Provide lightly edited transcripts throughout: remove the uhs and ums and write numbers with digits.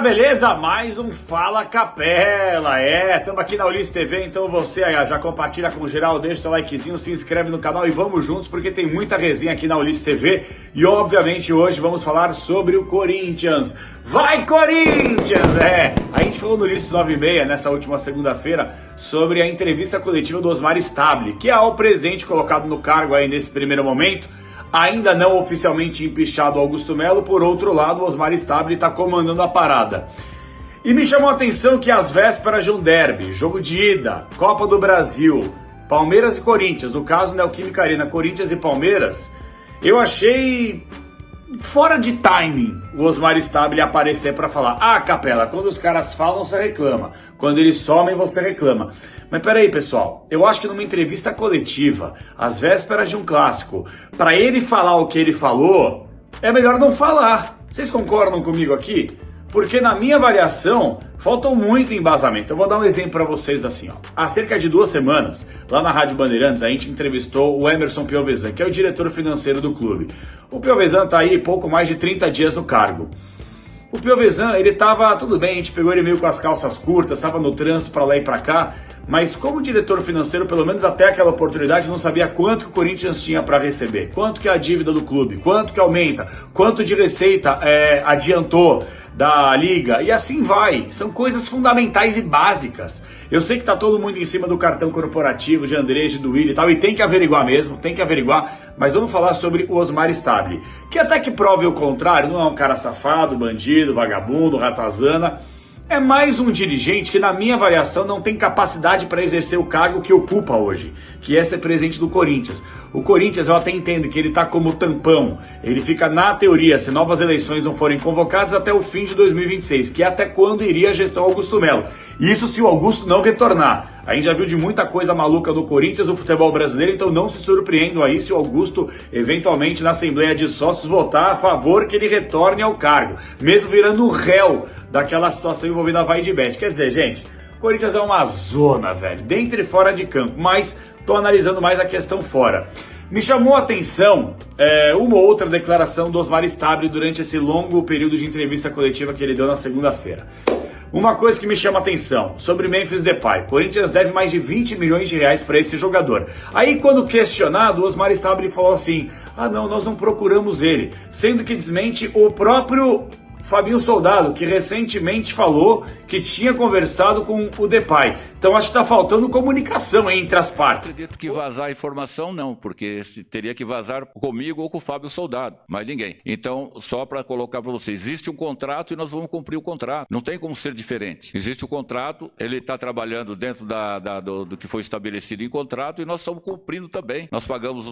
beleza? Mais um Fala Capela, estamos aqui na Ulisses TV, então você aí já compartilha com geral, deixa seu likezinho, se inscreve no canal e vamos juntos porque tem muita resenha aqui na Ulisses TV e obviamente hoje vamos falar sobre o Corinthians. Vai Corinthians! A gente falou no Ulisses 9:30 nessa última segunda-feira sobre a entrevista coletiva do Osmar Stabile, que é o presidente colocado no cargo aí nesse primeiro momento. Ainda não oficialmente empichado Augusto Melo, por outro lado, o Osmar Stabile está comandando a parada. E me chamou a atenção que às vésperas de um derby, jogo de ida, Copa do Brasil, Palmeiras e Corinthians, no caso Neoquímica Arena, Corinthians e Palmeiras, eu achei fora de timing o Osmar Stabile aparecer para falar: ah, Capela, quando os caras falam você reclama, quando eles somem você reclama. Mas peraí, pessoal, eu acho que numa entrevista coletiva, às vésperas de um clássico, para ele falar o que ele falou, é melhor não falar. Vocês concordam comigo aqui? Porque na minha avaliação, faltou muito embasamento. Eu vou dar um exemplo para vocês assim, ó. Há cerca de 2 semanas, lá na Rádio Bandeirantes, a gente entrevistou o Emerson Piovesan, que é o diretor financeiro do clube. O Piovesan tá aí pouco mais de 30 dias no cargo. O Piovesan, ele tava, tudo bem, a gente pegou ele meio com as calças curtas, tava no trânsito para lá e para cá, mas como diretor financeiro, pelo menos até aquela oportunidade, não sabia quanto que o Corinthians tinha para receber, quanto que é a dívida do clube, quanto que aumenta, quanto de receita adiantou da liga, e assim vai. São coisas fundamentais e básicas. Eu sei que tá todo mundo em cima do cartão corporativo de Andrés, do Willi e tal, e tem que averiguar mesmo, tem que averiguar, mas vamos falar sobre o Osmar Stabile, que até que prove o contrário, não é um cara safado, bandido, vagabundo, ratazana. É mais um dirigente que, na minha avaliação, não tem capacidade para exercer o cargo que ocupa hoje, que é ser presidente do Corinthians. O Corinthians, eu até entendo que ele está como tampão. Ele fica, na teoria, se novas eleições não forem convocadas, até o fim de 2026, que é até quando iria a gestão Augusto Melo. Isso se o Augusto não retornar. A gente já viu de muita coisa maluca no Corinthians, no futebol brasileiro, então não se surpreendam aí se o Augusto, eventualmente na Assembleia de Sócios, votar a favor que ele retorne ao cargo, mesmo virando o réu daquela situação envolvendo a Vai de Bet. Quer dizer, gente, o Corinthians é uma zona, velho, dentro e fora de campo, mas tô analisando mais a questão fora. Me chamou a atenção uma ou outra declaração do Osmar Stabile durante esse longo período de entrevista coletiva que ele deu na segunda-feira. Uma coisa que me chama a atenção, sobre Memphis Depay. Corinthians deve mais de 20 milhões de reais para esse jogador. Aí, quando questionado, o Osmar Stabile falou assim: ah não, nós não procuramos ele. Sendo que desmente o próprio Fabinho Soldado, que recentemente falou que tinha conversado com o Depay. Então acho que está faltando comunicação entre as partes. Acredito que vazar informação não, porque teria que vazar comigo ou com o Fábio Soldado, mais ninguém. Então, só para colocar para vocês, existe um contrato e nós vamos cumprir o contrato. Não tem como ser diferente. Existe o contrato, ele está trabalhando dentro do que foi estabelecido em contrato e nós estamos cumprindo também. Nós pagamos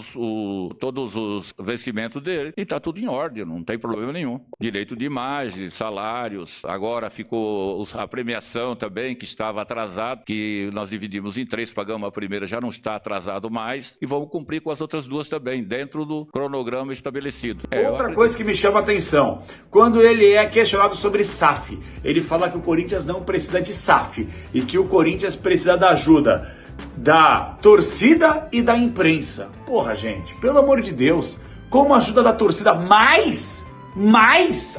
todos os vencimentos dele e está tudo em ordem, não tem problema nenhum. Direito de imagem, salários, agora ficou a premiação também, que estava atrasado, que nós dividimos em 3, pagamos a primeira, já não está atrasado mais, e vamos cumprir com as outras 2 também, dentro do cronograma estabelecido. Outra coisa que me chama a atenção, quando ele é questionado sobre SAF, ele fala que o Corinthians não precisa de SAF, e que o Corinthians precisa da ajuda da torcida e da imprensa. Porra, gente, pelo amor de Deus, como ajuda da torcida mais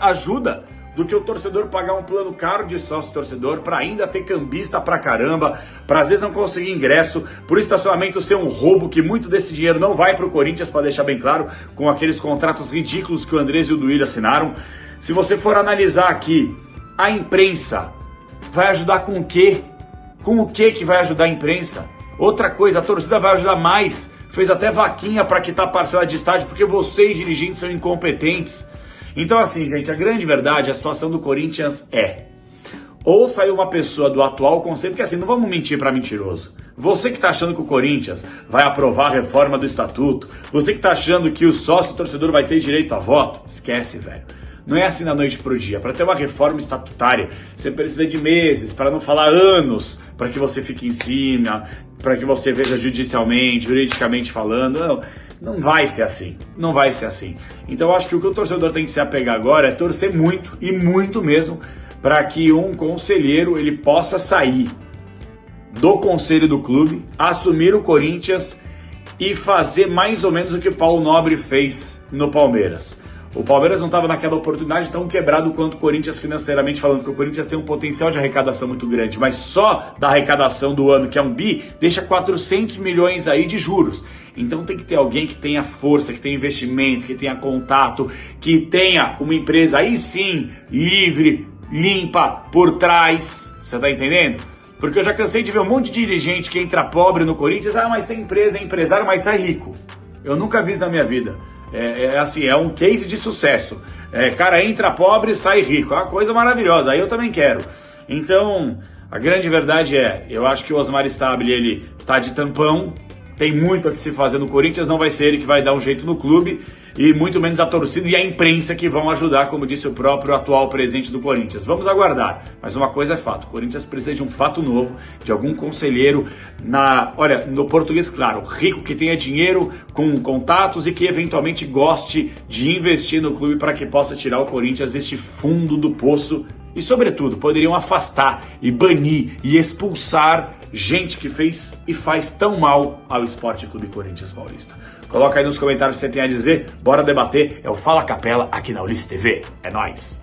ajuda do que o torcedor pagar um plano caro de sócio-torcedor para ainda ter cambista pra caramba, para às vezes não conseguir ingresso, por estacionamento ser um roubo, que muito desse dinheiro não vai pro Corinthians, para deixar bem claro, com aqueles contratos ridículos que o Andrés e o Duílio assinaram. Se você for analisar aqui, a imprensa vai ajudar com o quê? Com o que vai ajudar a imprensa? Outra coisa, a torcida vai ajudar mais, fez até vaquinha para quitar parcela de estádio, porque vocês, dirigentes, são incompetentes. Então assim, gente, a grande verdade, a situação do Corinthians ou saiu uma pessoa do atual conselho, porque assim, não vamos mentir para mentiroso. Você que tá achando que o Corinthians vai aprovar a reforma do estatuto, você que tá achando que o sócio torcedor vai ter direito a voto, esquece, velho. Não é assim da noite pro dia. Para ter uma reforma estatutária, você precisa de meses, para não falar anos, para que você fique em cima, para que você veja judicialmente, juridicamente falando. Não vai ser assim, não vai ser assim. Então eu acho que o torcedor tem que se apegar agora é torcer muito, e muito mesmo, para que um conselheiro ele possa sair do conselho do clube, assumir o Corinthians e fazer mais ou menos o que Paulo Nobre fez no Palmeiras. O Palmeiras não estava naquela oportunidade tão quebrado quanto o Corinthians financeiramente falando, porque o Corinthians tem um potencial de arrecadação muito grande, mas só da arrecadação do ano, que é 1 bi, deixa 400 milhões aí de juros. Então tem que ter alguém que tenha força, que tenha investimento, que tenha contato, que tenha uma empresa aí sim, livre, limpa, por trás, você tá entendendo? Porque eu já cansei de ver um monte de dirigente que entra pobre no Corinthians, mas tem empresa, é empresário, mas sai rico. Eu nunca vi isso na minha vida. Assim, é um case de sucesso. Cara entra pobre e sai rico. É uma coisa maravilhosa, aí eu também quero. Então, a grande verdade eu acho que o Osmar Stabile, ele tá de tampão, tem muito a que se fazer no Corinthians, não vai ser ele que vai dar um jeito no clube, e muito menos a torcida e a imprensa que vão ajudar, como disse o próprio atual presidente do Corinthians. Vamos aguardar, mas uma coisa é fato, o Corinthians precisa de um fato novo, de algum conselheiro, no português claro, rico, que tenha dinheiro, com contatos e que eventualmente goste de investir no clube para que possa tirar o Corinthians deste fundo do poço. E, sobretudo, poderiam afastar e banir e expulsar gente que fez e faz tão mal ao Esporte Clube Corinthians Paulista. Coloca aí nos comentários o que você tem a dizer, bora debater. É o Fala Capela aqui na Ulisses TV. É nóis!